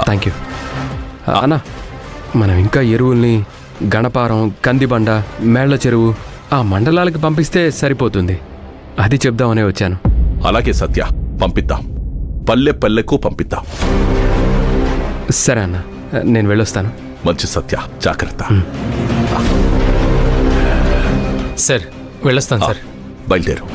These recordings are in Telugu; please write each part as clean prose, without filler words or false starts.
Thank you. అన్నా, మనం ఇంకా ఎరువుల్ని గణపారం, కందిబండ, మేళ్ల చెరువు ఆ మండలాలకు పంపిస్తే సరిపోతుంది. అది చెప్దామనే వచ్చాను. అలాగే సత్య, పంపిద్దాం. పల్లె పల్లెకు పంపిద్దాం. సరే అన్న, నేను వెళ్ళొస్తాను. మంచి సత్య, జాగ్రత్త. సార్ వెళ్ళొస్తాను సార్. బయలుదేరు.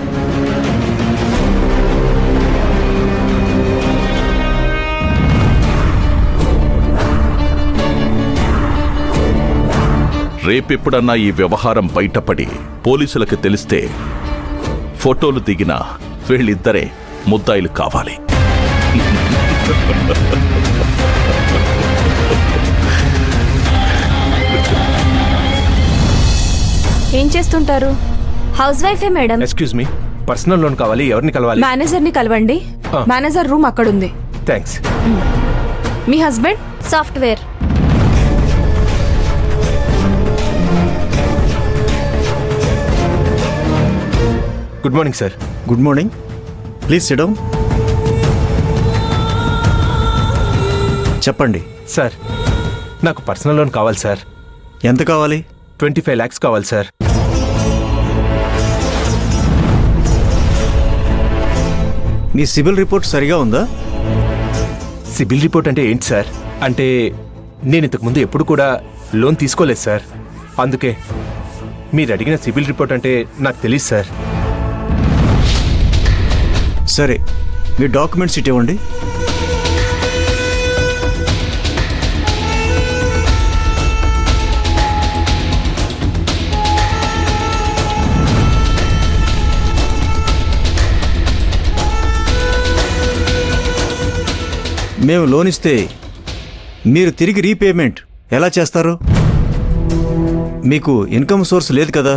రేపెప్పుడన్నా ఈ వ్యవహారం బయటపడి పోలీసులకు తెలిస్తే ఫోటోలు దిగిన వీళ్ళిద్దరే ముద్దాయిలు కావాలి. ఏం చేస్తుంటారు? హౌస్ వైఫే madam. Excuse me, personal loan కావాలి. ఎవరిని కలవాలి? మేనేజర్ ని కలవండి. మేనేజర్ రూమ్ అక్కడుంది. థ్యాంక్స్. మీ husband? Software. Good morning sir. Good morning. Please sit down. చెప్పండి సార్, నాకు పర్సనల్ లోన్ కావాలి సార్. ఎంత కావాలి? 25 lakhs కావాలి సార్. మీ సిబిల్ రిపోర్ట్ సరిగా ఉందా? సిబిల్ రిపోర్ట్ అంటే ఏంటి సార్? అంటే నేను ఇంతకుముందు ఎప్పుడు కూడా లోన్ తీసుకోలేదు సార్. అందుకే మీరు అడిగిన సిబిల్ రిపోర్ట్ అంటే నాకు తెలియదు సార్. సరే, మీ డాక్యుమెంట్స్ ఇటు ఇవ్వండి. మేము లోన్ ఇస్తే మీరు తిరిగి రీపేమెంట్ ఎలా చేస్తారు? మీకు ఇన్కమ్ సోర్స్ లేదు కదా.